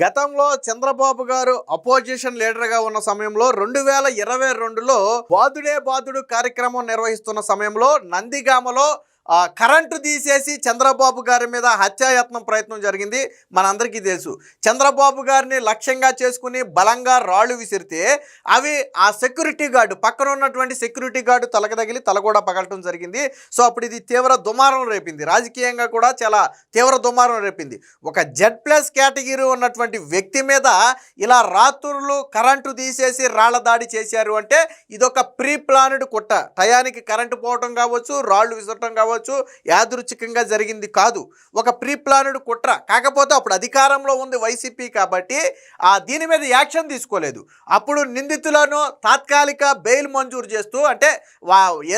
గతంలో చంద్రబాబు గారు అపోజిషన్ లీడర్గా ఉన్న సమయంలో 2022లో బాదుడే బాదుడు కార్యక్రమం నిర్వహిస్తున్న సమయంలో నందిగామలో కరెంటు తీసేసి చంద్రబాబు గారి మీద హత్యాయత్నం ప్రయత్నం జరిగింది. మనందరికీ తెలుసు. చంద్రబాబు గారిని లక్ష్యంగా చేసుకుని బలంగా రాళ్ళు విసిరితే అవి ఆ సెక్యూరిటీ గార్డు పక్కన ఉన్నటువంటి సెక్యూరిటీ గార్డు తలకు తగిలి తల కూడా పగలటం జరిగింది. సో అప్పుడు ఇది తీవ్ర దుమారం రేపింది. రాజకీయంగా కూడా చాలా తీవ్ర దుమారం రేపింది. ఒక Z+ కేటగిరీ ఉన్నటువంటి వ్యక్తి మీద ఇలా రాత్రులు కరెంటు తీసేసి రాళ్ల దాడి చేశారు అంటే ఇదొక ప్రీ ప్లాన్డ్ కుట్ర. టయానికి కరెంటు పోవటం కావచ్చు, రాళ్ళు విసరటం కావచ్చు, యాదృచ్ఛికంగా జరిగింది కాదు. ఒక ప్రీ ప్లాన్డ్ కుట్ర. కాకపోతే అప్పుడు అధికారంలో ఉంది వైసీపీ కాబట్టి దీని మీద యాక్షన్ తీసుకోలేదు. అప్పుడు నిందితులను తాత్కాలిక బెయిల్ మంజూరు చేస్తూ అంటే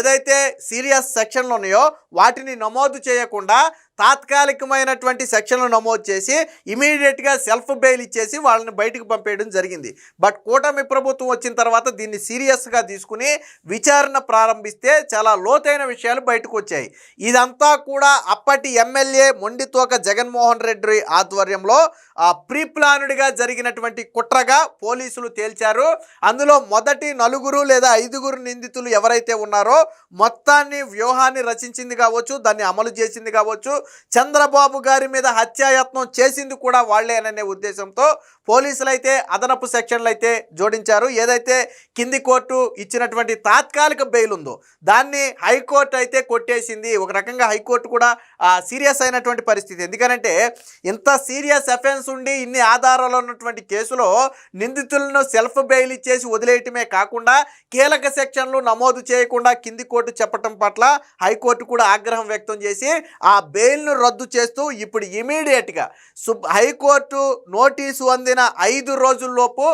ఏదైతే సీరియస్ సెక్షన్లు ఉన్నాయో వాటిని నమోదు చేయకుండా తాత్కాలికమైనటువంటి సెక్షన్లు నమోదు చేసి ఇమీడియట్గా సెల్ఫ్ బెయిల్ ఇచ్చేసి వాళ్ళని బయటకు పంపేయడం జరిగింది. బట్ కూటమి ప్రభుత్వం వచ్చిన తర్వాత దీన్ని సీరియస్గా తీసుకుని విచారణ ప్రారంభిస్తే చాలా లోతైన విషయాలు బయటకు వచ్చాయి. ఇదంతా కూడా అప్పటి ఎమ్మెల్యే మొండితోక జగన్మోహన్ రెడ్డి ఆధ్వర్యంలో ప్రీ ప్లాన్డ్గా జరిగినటువంటి కుట్రగా పోలీసులు తేల్చారు. అందులో మొదటి 4 లేదా 5 నిందితులు ఎవరైతే ఉన్నారో మొత్తాన్ని వ్యూహాన్ని రచించింది కావచ్చు, దాన్ని అమలు చేసింది కావచ్చు, చంద్రబాబు గారి మీద హత్యాయత్నం చేసింది కూడా వాళ్లేననే ఉద్దేశంతో పోలీసులు అయితే అదనపు సెక్షన్లు అయితే జోడించారు. ఏదైతే కింది కోర్టు ఇచ్చినటువంటి తాత్కాలిక బెయిల్ ఉందో దాన్ని హైకోర్టు అయితే కొట్టేసింది. ఒక రకంగా హైకోర్టు కూడా సీరియస్ అయినటువంటి పరిస్థితి. ఎందుకంటే ఇంత సీరియస్ అఫెన్స్ ఉండి ఇన్ని ఆధారాలు ఉన్నటువంటి కేసులో నిందితులను సెల్ఫ్ బెయిల్ ఇచ్చేసి వదిలేయటమే కాకుండా కీలక సెక్షన్లు నమోదు చేయకుండా కింది కోర్టు చెప్పటం పట్ల హైకోర్టు కూడా ఆగ్రహం వ్యక్తం చేసి ఆ బెయిల్ను రద్దు చేస్తూ ఇప్పుడు ఇమీడియట్గా హైకోర్టు నోటీసు అందిన 5 రోజుల్లోపు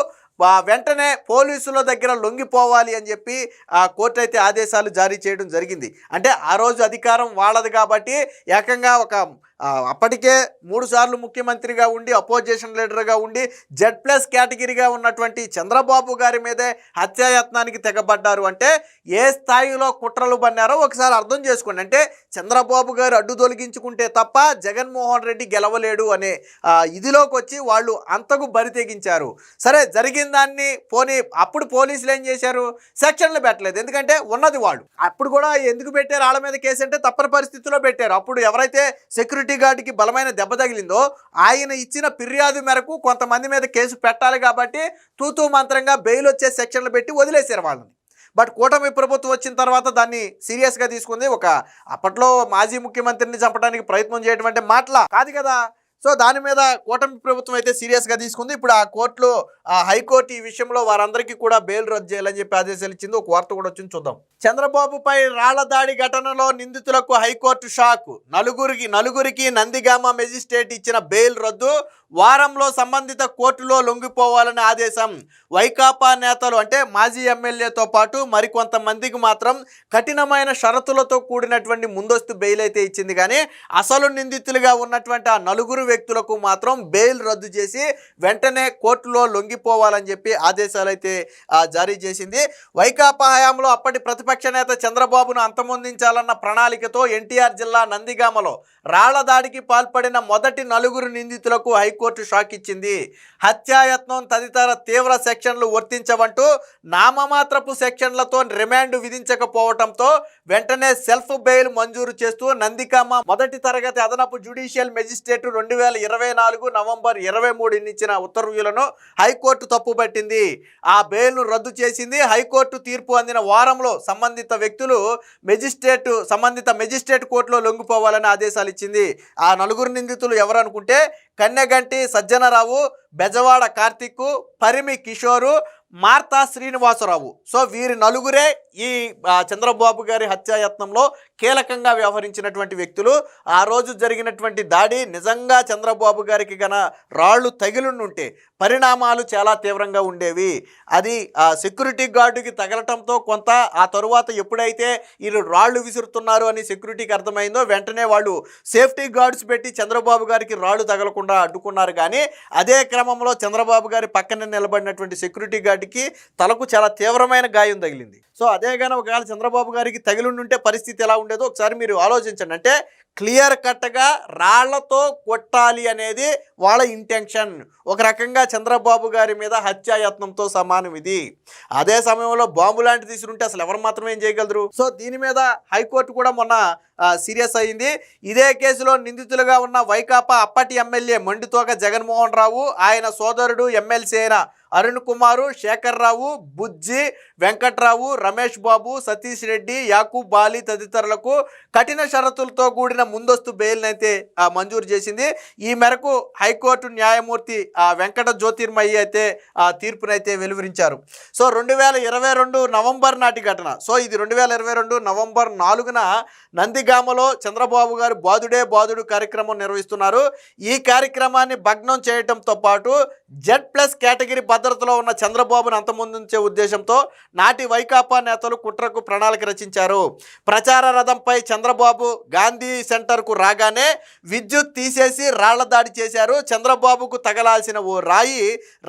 వెంటనే పోలీసుల దగ్గర లొంగిపోవాలి అని చెప్పి కోర్టు అయితే ఆదేశాలు జారీ చేయడం జరిగింది. అంటే ఆ రోజు అధికారం వాళ్ళది కాబట్టి ఏకంగా అప్పటికే 3 సార్లు ముఖ్యమంత్రిగా ఉండి అపోజిషన్ లీడర్గా ఉండి Z+ కేటగిరీగా ఉన్నటువంటి చంద్రబాబు గారి మీదే హత్యాయత్నానికి తెగబడ్డారు. అంటే ఏ స్థాయిలో కుట్రలు పన్నారో ఒకసారి అర్థం చేసుకోండి. అంటే చంద్రబాబు గారు అడ్డు తొలగించుకుంటే తప్ప జగన్మోహన్ రెడ్డి గెలవలేడు అనే ఇదిలోకి వచ్చి వాళ్ళు అంతకు బరి తెగించారు. సరే, జరిగిన దాన్ని అప్పుడు పోలీసులు ఏం చేశారు? సెక్షన్లు పెట్టలేదు. ఎందుకంటే ఉన్నది వాళ్ళు. అప్పుడు కూడా ఎందుకు పెట్టారు వాళ్ళ మీద కేసు అంటే తప్పని పరిస్థితిలో పెట్టారు. అప్పుడు ఎవరైతే సెక్యూరిటీ గార్డుకి బలమైన దెబ్బ తగిలిందో ఆయన ఇచ్చిన ఫిర్యాదు మేరకు కొంతమంది మీద కేసు పెట్టాలి కాబట్టి తూతూ మంత్రంగా బెయిల్ వచ్చే సెక్షన్లు పెట్టి వదిలేశారు వాళ్ళని. బట్ కూటమి ప్రభుత్వం వచ్చిన తర్వాత దాన్ని సీరియస్గా తీసుకుంది. అప్పట్లో మాజీ ముఖ్యమంత్రిని చంపడానికి ప్రయత్నం చేయడం అంటే మాటలా కాదు కదా. సో దాని మీద కూటమి ప్రభుత్వం అయితే సీరియస్గా తీసుకుంది. ఇప్పుడు ఆ కోర్టులో హైకోర్టు ఈ విషయంలో వారందరికీ కూడా బెయిల్ రద్దు చేయాలని చెప్పి ఆదేశాలు ఇచ్చింది. ఒక వార్త కూడా వచ్చింది, చూద్దాం. చంద్రబాబుపై రాళ్ల దాడి ఘటనలో నిందితులకు హైకోర్టు షాక్. నలుగురికి నందిగామ మెజిస్ట్రేట్ ఇచ్చిన బెయిల్ రద్దు. వారంలో సంబంధిత కోర్టులో లొంగిపోవాలని ఆదేశం. వైకాపా నేతలు అంటే మాజీ ఎమ్మెల్యేతో పాటు మరికొంతమందికి మాత్రం కఠినమైన షరతులతో కూడినటువంటి ముందస్తు బెయిల్ అయితే ఇచ్చింది. కానీ అసలు నిందితులుగా ఉన్నటువంటి ఆ 4 వ్యక్తులకు మాత్రం బెయిల్ రద్దు చేసి వెంటనే కోర్టులో లొంగిపోవాలని చెప్పి ఆదేశాలు అయితే జారీ చేసింది. వైకాపా హయాంలో అప్పటి ప్రతిపక్ష నేత చంద్రబాబును అంతమొందించాలన్న ప్రణాళికతో ఎన్టీఆర్ జిల్లా నందిగామలో రాళ్ల దాడికి పాల్పడిన మొదటి 4 నిందితులకు హైకోర్టు షాక్ ఇచ్చింది. హత్యాయత్నం తదితర తీవ్ర సెక్షన్లు వర్తించవంటూ నామమాత్రపు సెక్షన్లతో రిమాండ్ విధించకపోవడంతో వెంటనే సెల్ఫ్ బెయిల్ మంజూరు చేస్తూ నందిగామ మొదటి తరగతి అదనపు జ్యుడిషియల్ మెజిస్ట్రేట్ 2024 నవంబర్ 23 ఇచ్చిన ఉత్తర్వులను హైకోర్టు తప్పుపట్టింది. ఆ బెయిల్ను రద్దు చేసింది. హైకోర్టు తీర్పు అందిన వారంలో సంబంధిత వ్యక్తులు సంబంధిత మెజిస్ట్రేట్ కోర్టులో లొంగిపోవాలని ఆదేశాలు ఇచ్చింది. ఆ 4 నిందితులు ఎవరనుకుంటే కన్నెగంటి సజ్జనరావు, బెజవాడ కార్తిక్, పరిమి కిషోరు, మార్తా శ్రీనివాసరావు. సో వీరి 4 ఈ చంద్రబాబు గారి హత్యాయత్నంలో కీలకంగా వ్యవహరించినటువంటి వ్యక్తులు. ఆ రోజు జరిగినటువంటి దాడి నిజంగా చంద్రబాబు గారికి గన రాళ్లు తగిలిండుంటే పరిణామాలు చాలా తీవ్రంగా ఉండేవి. అది సెక్యూరిటీ గార్డుకి తగలటంతో కొంత ఆ తరువాత ఎప్పుడైతే వీళ్ళు రాళ్లు విసురుతున్నారు అని సెక్యూరిటీకి అర్థమైందో వెంటనే వాళ్ళు సేఫ్టీ గార్డ్స్ పెట్టి చంద్రబాబు గారికి రాళ్లు తగలకుండా అడ్డుకున్నారు. కానీ అదే క్రమంలో చంద్రబాబు గారి పక్కన నిలబడినటువంటి సెక్యూరిటీ గార్డ్ రెడ్డికి తలకు చాలా తీవ్రమైన గాయం తగిలింది. సో అదే కానీ ఒకవేళ చంద్రబాబు గారికి తగిలిండుంటే పరిస్థితి ఎలా ఉండేదో ఒకసారి మీరు ఆలోచించండి. అంటే క్లియర్ కట్గా రాళ్లతో కొట్టాలి అనేది వాళ్ళ ఇంటెన్షన్. ఒక రకంగా చంద్రబాబు గారి మీద హత్యాయత్నంతో సమానం ఇది. అదే సమయంలో బాంబు లాంటి తీసుకుంటే అసలు ఎవరు మాత్రమే ఏం చేయగలరు. సో దీని మీద హైకోర్టు కూడా మొన్న సీరియస్ అయింది. ఇదే కేసులో నిందితులుగా ఉన్న వైకాపా అప్పటి ఎమ్మెల్యే మండితోక జగన్మోహన్ రావు, ఆయన సోదరుడు ఎమ్మెల్సీ అయిన అరుణ్ కుమారు, శేఖర్ రావు, బుజ్జి, వెంకట్రావు, రమేష్ బాబు, సతీష్ రెడ్డి, యాకూబ్ బాలి తదితరులకు కఠిన షరతులతో కూడిన ముందస్తు బెయిల్ని అయితే మంజూరు చేసింది. ఈ మేరకు హైకోర్టు న్యాయమూర్తి వెంకట జ్యోతిర్మయి అయితే తీర్పునైతే వెలువరించారు. సో 2022 నవంబర్ నాటి ఘటన. సో ఇది 2022 నవంబర్ 4న నందిగామలో చంద్రబాబు గారు బాదుడే బాదుడు కార్యక్రమం నిర్వహిస్తున్నారు. ఈ కార్యక్రమాన్ని భగ్నం చేయడంతో పాటు Z+ కేటగిరీ భద్రతలో ఉన్న చంద్రబాబును అంతమొందించే ఉద్దేశంతో నాటి వైకాపా నేతలు కుట్రకు ప్రణాళిక రచించారు. ప్రచార రథంపై చంద్రబాబు గాంధీ సెంటర్కు రాగానే విద్యుత్ తీసేసి రాళ్ల దాడి చేశారు. చంద్రబాబుకు తగలాల్సిన ఓ రాయి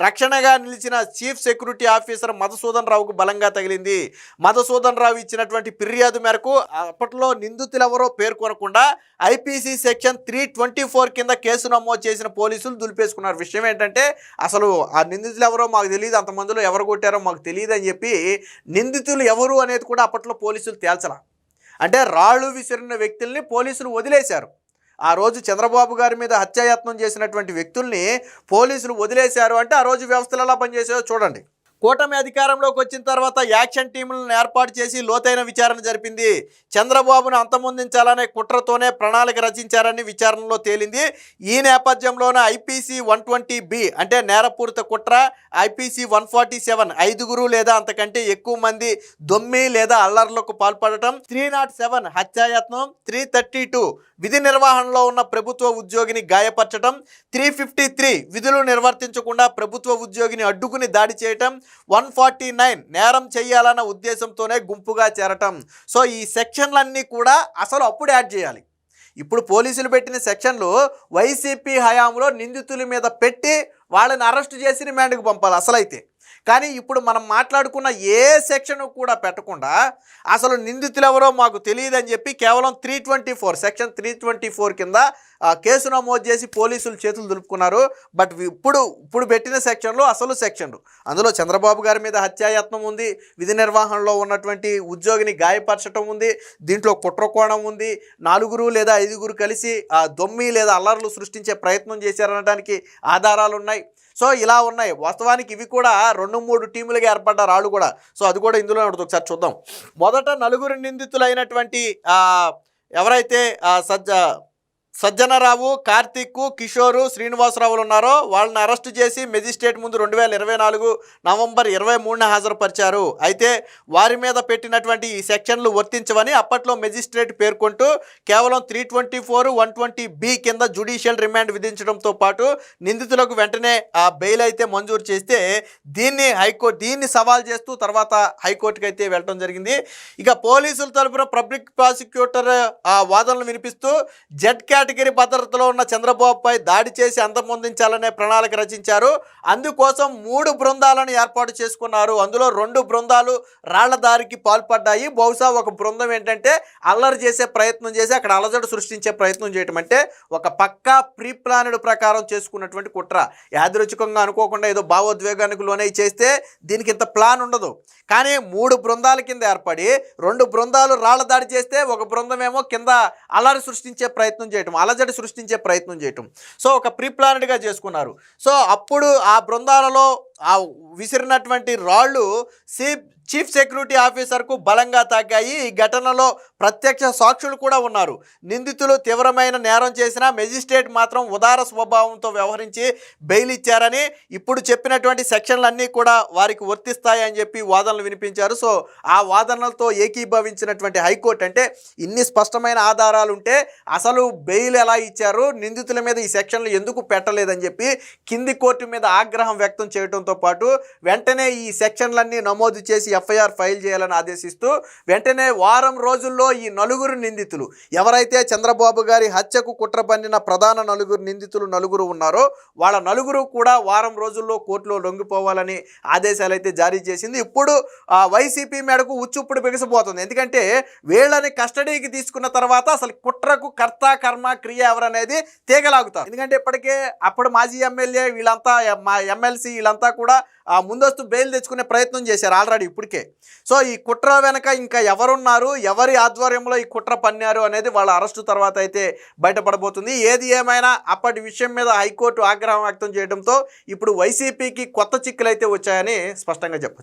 రక్షణగా నిలిచిన చీఫ్ సెక్యూరిటీ ఆఫీసర్ మధుసూదన్ రావుకు బలంగా తగిలింది. మధుసూదన్ రావు ఇచ్చినటువంటి ఫిర్యాదు మేరకు అప్పట్లో నిందితులెవరో పేర్కొనకుండా ఐపీసీ సెక్షన్ 324 కింద కేసు నమోదు చేసిన పోలీసులు దులిపేసుకున్నారు. విషయం ఏంటంటే అసలు ఆ నిందితులు ఎవరో మాకు తెలియదు, అంతమందిలో ఎవరు కొట్టారో మాకు తెలియదు అని చెప్పి నిందితులు ఎవరు అనేది కూడా అప్పట్లో పోలీసులు తేల్చలా. అంటే రాళ్ళు విసిరిన వ్యక్తుల్ని పోలీసులు వదిలేశారు. ఆ రోజు చంద్రబాబు గారి మీద హత్యాయత్నం చేసినటువంటి వ్యక్తుల్ని పోలీసులు వదిలేశారు. అంటే ఆ రోజు వ్యవస్థలు ఎలా పనిచేసాయో చూడండి. కూటమి అధికారంలోకి వచ్చిన తర్వాత యాక్షన్ టీములను ఏర్పాటు చేసి లోతైన విచారణ జరిపింది. చంద్రబాబును అంతమొందించాలనే కుట్రతోనే ప్రణాళిక రచించారని విచారణలో తేలింది. ఈ నేపథ్యంలోనే ఐపీసీ 120B అంటే నేరపూరిత కుట్ర, ఐపీసీ 147 5గురు లేదా అంతకంటే ఎక్కువ మంది దొమ్మి లేదా అల్లర్లకు పాల్పడటం, 307 హత్యాయత్నం, 332 విధి నిర్వహణలో ఉన్న ప్రభుత్వ ఉద్యోగిని గాయపరచడం, 353 విధులు నిర్వర్తించకుండా ప్రభుత్వ ఉద్యోగిని అడ్డుకుని దాడి చేయటం, 149 నేరం చేయాలన్న ఉద్దేశంతోనే గుంపుగా చేరటం. సో ఈ సెక్షన్లన్నీ కూడా అసలు అప్పుడు యాడ్ చేయాలి. ఇప్పుడు పోలీసులు పెట్టిన సెక్షన్లు వైసీపీ హయాంలో నిందితుల మీద పెట్టి వాళ్ళని అరెస్ట్ చేసి రిమాండ్కి పంపాలి అసలైతే. కానీ ఇప్పుడు మనం మాట్లాడుకున్న ఏ సెక్షన్ కూడా పెట్టకుండా అసలు నిందితులు ఎవరో మాకు తెలియదని చెప్పి కేవలం 324 సెక్షన్ 324 కింద కేసు నమోదు చేసి పోలీసులు చేతులు దులుపుకున్నారు. బట్ ఇప్పుడు పెట్టిన సెక్షన్లు అసలు సెక్షన్లు, అందులో చంద్రబాబు గారి మీద హత్యాయత్నం ఉంది, విధి నిర్వహణలో ఉన్నటువంటి ఉద్యోగిని గాయపరచడం ఉంది, దీంట్లో కుట్రకోణం ఉంది, 4గురు లేదా 5గురు కలిసి దొమ్మి లేదా అల్లర్లు సృష్టించే ప్రయత్నం చేశారనడానికి ఆధారాలు ఉన్నాయి. సో ఇలా ఉన్నాయి. వాస్తవానికి ఇవి కూడా 2-3 టీములుగా ఏర్పడ్డ రాళ్ళు కూడా. సో అది కూడా ఇందులో ఉంటుంది, ఒకసారి చూద్దాం. మొదట 4 నిందితులైనటువంటి ఎవరైతే సజ్జనరావు, కార్తిక్, కిషోరు, శ్రీనివాసరావులు ఉన్నారో వాళ్ళని అరెస్టు చేసి మెజిస్ట్రేట్ ముందు 2024 నవంబర్ 23న హాజరుపరిచారు. అయితే వారి మీద పెట్టినటువంటి ఈ సెక్షన్లు వర్తించవని అప్పట్లో మెజిస్ట్రేట్ పేర్కొంటూ కేవలం 324, 120B కింద జ్యుడిషియల్ రిమాండ్ విధించడంతో పాటు నిందితులకు వెంటనే బెయిల్ అయితే మంజూరు చేస్తే దీన్ని సవాల్ చేస్తూ తర్వాత హైకోర్టుకి అయితే వెళ్ళడం జరిగింది. ఇక పోలీసుల తరపున పబ్లిక్ ప్రాసిక్యూటర్ వాదనలు వినిపిస్తూ జెడ్ కేటగిరీ భద్రతలో ఉన్న చంద్రబాబుపై దాడి చేసి అంతమొందించాలనే ప్రణాళిక రచించారు. అందుకోసం 3 బృందాలను ఏర్పాటు చేసుకున్నారు. అందులో 2 బృందాలు రాళ్ల దారికి పాల్పడ్డాయి. బహుశా ఒక బృందం ఏంటంటే అల్లరి చేసే ప్రయత్నం చేసి అక్కడ అలజడి సృష్టించే ప్రయత్నం చేయటం. అంటే ఒక పక్కా ప్రీ ప్లానెడ్ ప్రకారం చేసుకున్నటువంటి కుట్ర. యాదృచ్ఛికంగా అనుకోకుండా ఏదో భావోద్వేగానికి లోనే చేస్తే దీనికి ఇంత ప్లాన్ ఉండదు. కానీ 3 బృందాల కింద ఏర్పడి 2 బృందాలు రాళ్ల దాడి చేస్తే ఒక బృందం ఏమో కింద అల్లరి సృష్టించే ప్రయత్నం చేయటం, అలజడి సృష్టించే ప్రయత్నం చేయటం. సో ఒక ప్రీ ప్లానెడ్గా చేసుకున్నారు. సో అప్పుడు ఆ బృందాలలో విసిరినటువంటి రాళ్ళు చీఫ్ సెక్యూరిటీ ఆఫీసర్కు బలంగా తాకాయి. ఈ ఘటనలో ప్రత్యక్ష సాక్షులు కూడా ఉన్నారు. నిందితులు తీవ్రమైన నేరం చేసినా మెజిస్ట్రేట్ మాత్రం ఉదార స్వభావంతో వ్యవహరించి బెయిల్ ఇచ్చారని, ఇప్పుడు చెప్పినటువంటి సెక్షన్లన్నీ కూడా వారికి వర్తిస్తాయి అని చెప్పి వాదనలు వినిపించారు. సో ఆ వాదనలతో ఏకీభవించినటువంటి హైకోర్టు అంటే ఇన్ని స్పష్టమైన ఆధారాలు ఉంటే అసలు బెయిల్ ఎలా ఇచ్చారు, నిందితుల మీద ఈ సెక్షన్లు ఎందుకు పెట్టలేదని చెప్పి కింది కోర్టు మీద ఆగ్రహం వ్యక్తం చేయడంతో పాటు వెంటనే ఈ సెక్షన్లన్నీ నమోదు చేసి ఎఫ్ఐఆర్ ఫైల్ చేయాలని ఆదేశిస్తూ వెంటనే వారం రోజుల్లో ఈ నలుగురు నిందితులు ఎవరైతే చంద్రబాబు గారి హత్యకు కుట్ర పన్నిన ప్రధాన నలుగురు ఉన్నారో వాళ్ళ నలుగురు కూడా వారం రోజుల్లో కోర్టులో లొంగిపోవాలని ఆదేశాలు అయితే జారీ చేసింది. ఇప్పుడు వైసీపీ మేడకు ఉచ్చుప్పుడు బిగసిపోతుంది. ఎందుకంటే వీళ్ళని కస్టడీకి తీసుకున్న తర్వాత అసలు కుట్రకు కర్త కర్మ క్రియ ఎవరనేది తీగలాగుతారు. ఎందుకంటే ఇప్పటికే అప్పుడు మాజీ ఎమ్మెల్యే వీళ్ళంతా మా ఎమ్మెల్సీ వీళ్ళంతా కూడా ముందస్తు బెయిల్ తెచ్చుకునే ప్రయత్నం చేశారు ఆల్రెడీ ఇప్పటికే. సో ఈ కుట్ర వెనక ఇంకా ఎవరున్నారు, ఎవరి ఆధ్వర్యంలో ఈ కుట్ర పన్నారు అనేది వాళ్ళ అరెస్టు తర్వాత అయితే బయటపడబోతుంది. ఏది ఏమైనా అప్పటి విషయం మీద హైకోర్టు ఆగ్రహం వ్యక్తం చేయడంతో ఇప్పుడు వైసీపీకి కొత్త చిక్కులైతే వచ్చాయని స్పష్టంగా చెప్పచ్చు.